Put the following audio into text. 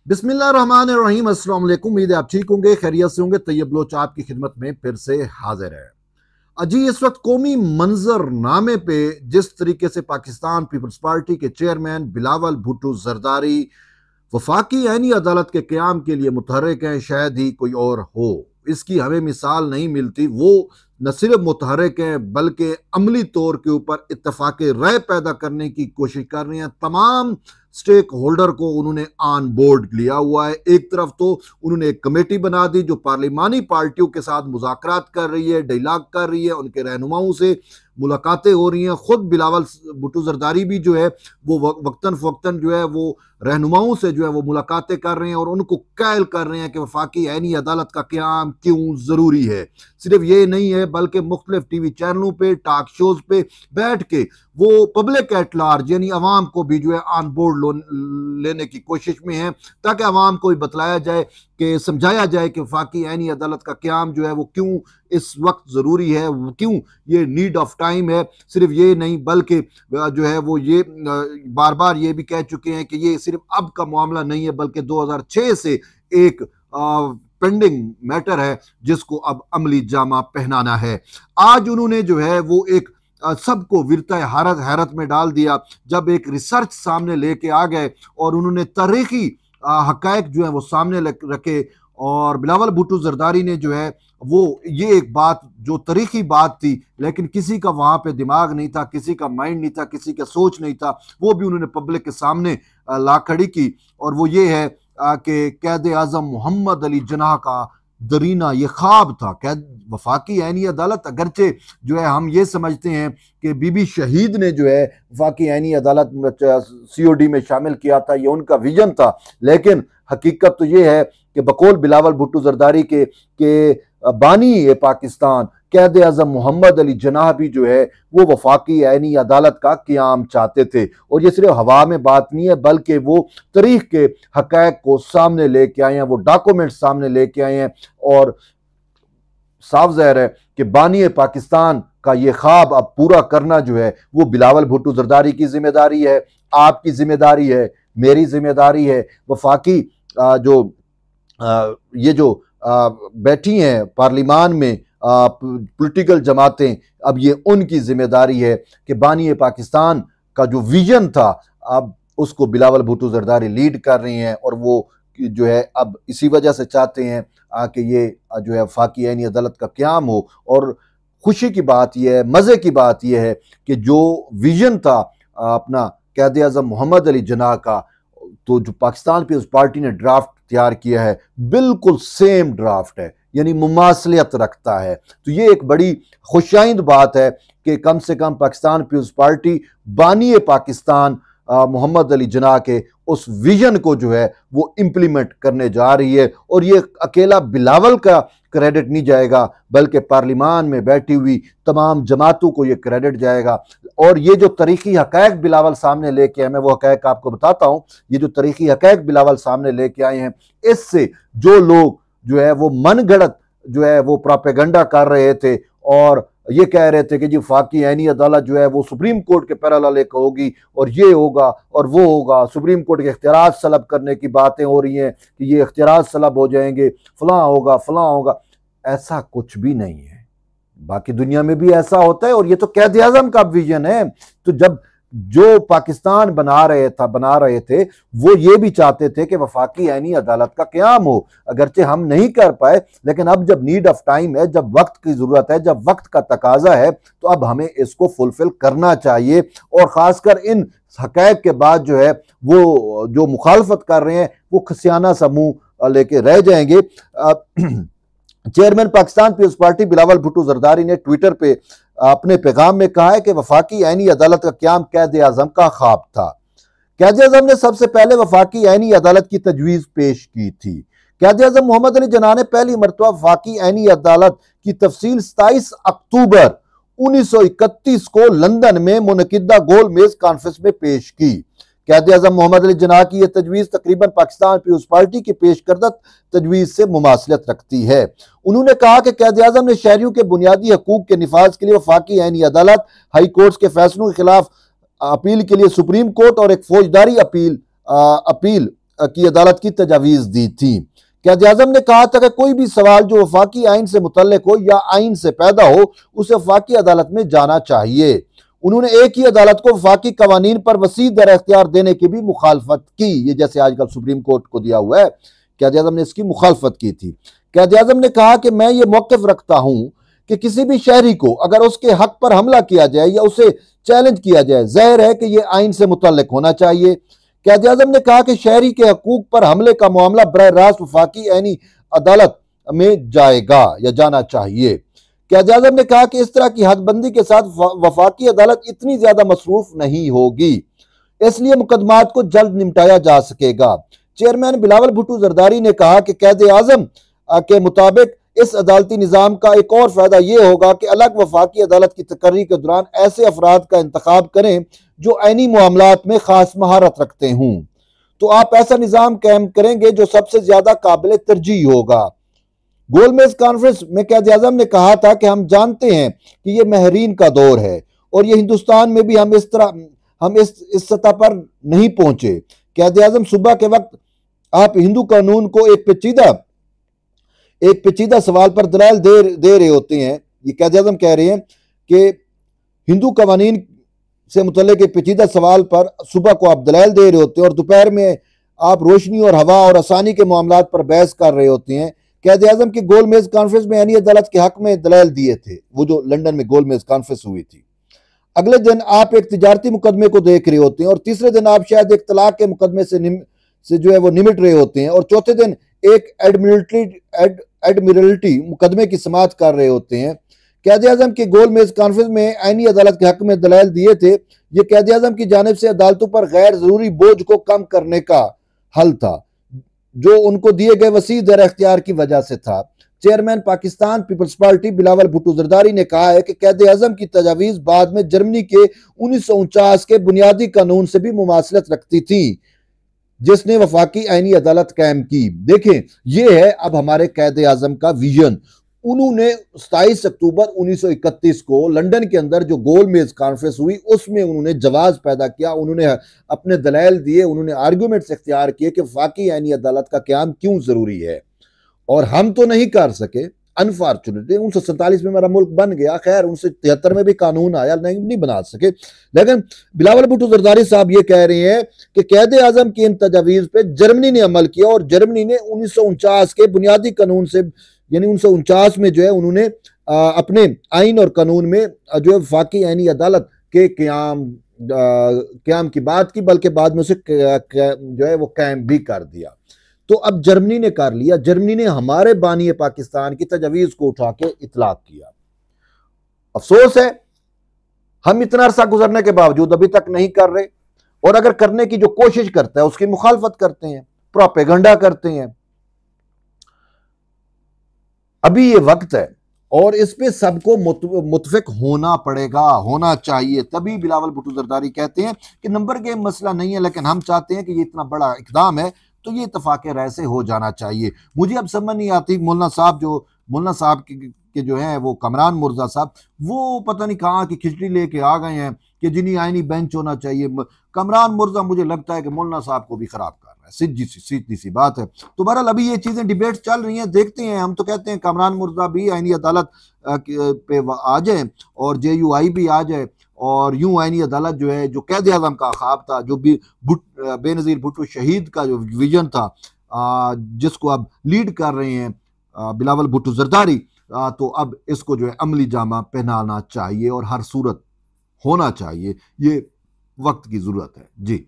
बिस्मिल्लाहिर्रहमानिर्रहीम। अस्सलाम वालेकुम। उम्मीद है आप ठीक होंगे, खैरियत से होंगे। तैयब बलोच आपकी खिदमत में फिर से हाजिर है। अजी इस वक्त कौमी मंजरनामे पे जिस तरीके से पाकिस्तान पीपल्स पार्टी के चेयरमैन बिलावल भुट्टो जरदारी वफाकी ऐनी अदालत के क़याम के लिए मुतहर्रिक हैं, शायद ही कोई और हो। इसकी हमें मिसाल नहीं मिलती। वो न सिर्फ मुतहर्रिक हैं बल्कि अमली तौर के ऊपर इत्तफाक राय पैदा करने की कोशिश कर रहे हैं। तमाम स्टेक होल्डर को उन्होंने ऑन बोर्ड लिया हुआ है। एक तरफ तो उन्होंने एक कमेटी बना दी जो पार्लिमानी पार्टियों के साथ मुज़ाकरात कर रही है, डायलॉग कर रही है, उनके रहनुमाओं से मुलाकातें हो रही हैं। खुद बिलावल भुट्टो जरदारी भी जो है वो वक्तन फ़वक्तन जो है वो रहनुमाओं से जो है वो मुलाकातें कर रहे हैं और उनको कायल कर रहे हैं कि वफाकी ऐनी अदालत का क़याम क्यों ज़रूरी है। सिर्फ ये नहीं है बल्कि मुख्तलिफ टीवी चैनलों पे, टॉक शोज़ पे बैठ के वो पब्लिक एट लार्ज यानी अवाम को भी जो है ऑन बोर्ड लेने की कोशिश में है, ताकि अवाम को भी बतलाया जाए कि समझाया जाए कि वफाकी ऐनी अदालत का क़याम जो है वो क्यों इस वक्त ज़रूरी है, क्यों ये नीड ऑफ टाइम है। सिर्फ ये नहीं बल्कि जो है वो ये बार बार ये भी कह चुके हैं कि ये सिर्फ अब का मामला नहीं है बल्कि 2006 से एक पेंडिंग मैटर है जिसको अब अमली जामा पहनाना है। आज उन्होंने जो है वो एक सबको विरता हैरत में डाल दिया जब एक रिसर्च सामने लेके आ गए और उन्होंने तारीखी हकायक जो है वो सामने रखे। और बिलावल भुट्टो जरदारी ने जो है वो ये एक बात जो तारीखी बात थी लेकिन किसी का वहाँ पे दिमाग नहीं था, किसी का माइंड नहीं था, किसी का सोच नहीं था, वो भी उन्होंने पब्लिक के सामने ला खड़ी की। और वो ये है कि कैद आज़म मोहम्मद अली जिन्ना का दरीना ये ख्वाब था। कैद वफाकी ऐनी अदालत अगरचे जो है हम ये समझते हैं कि बीबी शहीद ने जो है वफाकी ऐनी अदालत COD में शामिल किया था, ये उनका विजन था, लेकिन हकीकत तो ये है कि बकौल बिलावल भुट्टो जरदारी के बानी पाकिस्तान कैद आज़म मोहम्मद अली जिन्ना भी जो है वो वफाकी ऐनी अदालत का क़याम चाहते थे। और ये सिर्फ हवा में बात नहीं है बल्कि वो तारीख के हक़ाइक़ को सामने लेके आए हैं, वो डॉक्यूमेंट सामने लेके आए हैं। और साफ ज़ाहिर है कि बानी पाकिस्तान का ये ख्वाब अब पूरा करना जो है वो बिलावल भुट्टो जरदारी की जिम्मेदारी है, आपकी जिम्मेदारी है, मेरी जिम्मेदारी है। वफाकी ये जो बैठी हैं पार्लिमान में पॉलिटिकल जमातें, अब ये उनकी जिम्मेदारी है कि बानी पाकिस्तान का जो विजन था अब उसको बिलावल भुट्टो जरदारी लीड कर रही हैं। और वो जो है अब इसी वजह से चाहते हैं कि ये जो है वफाकी ऐनी अदालत का क़याम हो। और खुशी की बात यह है, मज़े की बात यह है कि जो विजन था अपना कैद आज़म मोहम्मद अली जिन्ना का, तो जो पाकिस्तान पीपल्स पार्टी ने ड्राफ्ट तैयार किया है बिल्कुल सेम ड्राफ्ट है, यानी मुमासलियत रखता है। तो ये एक बड़ी खुशाइंद बात है कि कम से कम पाकिस्तान पीपल्स पार्टी बानी पाकिस्तान मोहम्मद अली जिन्ना के उस विजन को जो है वो इम्प्लीमेंट करने जा रही है। और ये अकेला बिलावल का क्रेडिट नहीं जाएगा बल्कि पार्लिमान में बैठी हुई तमाम जमातों को ये क्रेडिट जाएगा। और ये जो तारीखी हक़ाइक़ बिलावल सामने लेके आए, मैं वो हक़ाइक़ आपको बताता हूँ। ये जो तारीखी हक़ाइक़ बिलावल सामने लेके आए हैं, इससे जो लोग जो है वो मनगढ़ंत जो है वो प्रोपेगेंडा कर रहे थे और ये कह रहे थे कि जी वफाकी ऐनी अदालत जो है वो सुप्रीम कोर्ट के पैरेलल एक होगी और ये होगा और वो होगा, सुप्रीम कोर्ट के इख्तियारात सलब करने की बातें हो रही हैं कि ये इख्तियारात सलब हो जाएंगे, फलां होगा फलां होगा। ऐसा कुछ भी नहीं है, बाकी दुनिया में भी ऐसा होता है और ये तो कैद आज़म का विजन है। तो जब जो पाकिस्तान बना रहे थे वो ये भी चाहते थे कि वफाकी ऐनी अदालत का क़याम हो। अगरचे हम नहीं कर पाए लेकिन अब जब नीड ऑफ टाइम है, जब वक्त की ज़रूरत है, जब वक्त का तकाजा है, तो अब हमें इसको फुलफिल करना चाहिए। और ख़ासकर इन हक़ाइक़ के बाद जो है वो जो मुखालफत कर रहे हैं वो खसियाना समूह लेके रह जाएंगे। Chairman Pakistan Peoples Party Bilawal Bhutto Zardari ने ट्विटर पे अपने पैगाम में कहा है कि वफाकी ऐनी अदालत का क़याम कैद आज़म का ख्वाब था। कैद आज़म ने सबसे पहले वफाकी ऐनी अदालत की तजवीज़ पेश की थी। कैद आज़म मोहम्मद अली जिन्ना ने पहली मरतबा वफाकी ऐनी अदालत की तफसील 27 अक्टूबर 1931 को लंदन में मुनक़िदा गोल मेज कॉन्फ्रेंस में पेश की। कैद आज़म मोहम्मद अली जिन्ना की यह तजवीज़ तकरीबन पाकिस्तान पीपल्स पार्टी की पेश करदा तजवीज़ से मुमासलत रखती है। उन्होंने कहा कि कैद आज़म ने शहरियों के बुनियादी हकूक के निफाज के लिए वफाकी ऐनी अदालत, हाई कोर्ट्स के फैसलों के खिलाफ अपील के लिए सुप्रीम कोर्ट और एक फौजदारी अपील की अदालत की तजावीज़ दी थी। क़ायद आज़म ने कहा था कि कोई भी सवाल जो वफाकी आइन से मुतल्लिक हो या आइन से पैदा हो उसे वफाकी अदालत में जाना चाहिए। उन्होंने एक ही अदालत को वफाकी कवानीन पर वसी दर अख्तियार देने की भी मुखालफत की। ये जैसे आजकल सुप्रीम कोर्ट को दिया हुआ है, क़ायद आज़म ने इसकी मुखालफत की थी। क़ायद आज़म ने कहा कि मैं ये मौक़िफ़ रखता हूँ कि किसी भी शहरी को अगर उसके हक पर हमला किया जाए या उसे चैलेंज किया जाए, ज़ाहिर है कि यह आइन से मुतल्लिक होना चाहिए। क़ायद आज़म ने कहा कि शहरी के हकूक पर हमले का मामला बराह रास्त वफाकी आईनी अदालत में जाएगा या जाना चाहिए। क़ायद आज़म ने कहा कि इस तरह की हदबंदी के साथ वफाकी अदालत इतनी ज्यादा मसरूफ नहीं होगी, इसलिए मुकदमात को जल्द निपटाया जा सकेगा। चेयरमैन बिलावल भुट्टो जरदारी ने कहा कि क़ायद आज़म के मुताबिक इस अदालती निज़ाम का एक और फायदा यह होगा कि अलग वफाकी अदालत की तकर्री के दौरान ऐसे अफराद का इंतखाब करें जो आईनी मामलात में खास महारत रखते हों, तो आप ऐसा निज़ाम कायम करेंगे जो सबसे ज्यादा काबिल तरजीह होगा। गोलमेज कॉन्फ्रेंस में क़ायद आज़म ने कहा था कि हम जानते हैं कि यह महरीन का दौर है और ये हिंदुस्तान में भी हम इस सतह पर नहीं पहुंचे। क़ायद आज़म सुबह के वक्त आप हिंदू कानून को एक पेचीदा सवाल पर दलाल दे रहे होते हैं। ये क़ायद आज़म कह रहे हैं कि हिंदू कवानीन से मुतल्लिक एक पेचीदा सवाल पर सुबह को आप दलाल दे रहे होते हैं और दोपहर में आप रोशनी और हवा और आसानी के मामलात पर बहस कर रहे होते हैं। क़ायद आज़म की गोलमेज कॉन्फ्रेंस में आईनी अदालत के हक में दलाल दिए थे, वो जो लंदन में गोलमेज कॉन्फ्रेंस हुई थी। अगले दिन आप एक तिजारती मुकदमे को देख रहे होते हैं और तीसरे दिन आप शायद एक तलाक के मुकदमे से जो है वो निमट रहे होते हैं और चौथे दिन एक एडमिरल्टी मुकदमे की समाअत कर रहे होते हैं। क़ायद आज़म की गोलमेज कॉन्फ्रेंस में आईनी अदालत के हक में दलाल दिए थे। ये क़ायद आज़म की जानिब से अदालतों पर गैर जरूरी बोझ को कम करने का हल था जो उनको दिए गए वसी दर अख्तियार की वजह से था। Chairman Pakistan Peoples Party Bilawal Bhutto Zardari ने कहा है कि क़ायद आज़म की तजावीज़ बाद में जर्मनी के 1949 के बुनियादी कानून से भी मुमासलत रखती थी जिसने वफाकी आईनी अदालत कायम की। देखें, यह है अब हमारे क़ायद आज़म का विजन। उन्होंने 27 अक्टूबर 1931 को लंदन के अंदर जो गोलमेज कॉन्फ्रेंस हुई उसमें उन्होंने जवाब पैदा किया, उन्होंने अपने दलाइल दिए, उन्होंने आर्गूमेंट्स इख्तियार किए कि वफाकी आईनी अदालत का क़याम क्यों जरूरी है। और हम तो नहीं कर सके, अनफॉर्चुनेटली 1947 में हमारा मुल्क बन गया, खैर 1973 में भी कानून आया, नहीं बना सके। लेकिन बिलावल भुट्टो जरदारी साहब ये कह रहे हैं कि क़ायद आज़म की इन तजावीज़ पे जर्मनी ने अमल किया और जर्मनी ने 1949 के बुनियादी कानून से यानी 1949 में जो है उन्होंने अपने आइन और कानून में जो है वफाकी आईनी अदालत के क़याम की बात की, बल्कि बाद में उसे जो है वो कायम भी कर दिया। तो अब जर्मनी ने कर लिया, जर्मनी ने हमारे बानी पाकिस्तान की तजवीज़ को उठा के इतलाक किया। अफसोस है हम इतना अरसा गुजरने के बावजूद अभी तक नहीं कर रहे, और अगर करने की जो कोशिश करता है उसकी मुखालफत करते हैं, प्रोपेगेंडा करते हैं। अभी ये वक्त है और इस पे सबको मुतफिक होना पड़ेगा, होना चाहिए। तभी बिलावल भुट्टो जरदारी कहते हैं कि नंबर गेम मसला नहीं है, लेकिन हम चाहते हैं कि ये इतना बड़ा इकदाम है तो ये इत्तफाक राय से हो जाना चाहिए। मुझे अब समझ नहीं आती, मौलाना साहब के जो हैं वो कमरान मुर्जा साहब, वो पता नहीं कहाँ की खिचड़ी लेके आ गए हैं कि जिन्हीं आईनी बेंच होना चाहिए। कमरान मुर्जा मुझे लगता है कि मौलाना साहब को भी खराब कर रहा है, सीधी सी बात है। तो बहरहाल अभी ये चीजें डिबेट चल रही हैं, देखते हैं। हम तो कहते हैं कमरान मुर्जा भी आईनी अदालत पे आ जाए और JUI भी आ जाए, और यूं आईनी अदालत जो है, जो क़ायद आज़म का ख्वाब था, जो भी बेनज़ीर भुट्टो शहीद का जो विजन था, जिसको अब लीड कर रहे हैं बिलावल भुट्टो जरदारी, तो अब इसको जो है अमली जामा पहनाना चाहिए और हर सूरत होना चाहिए। ये वक्त की जरूरत है जी।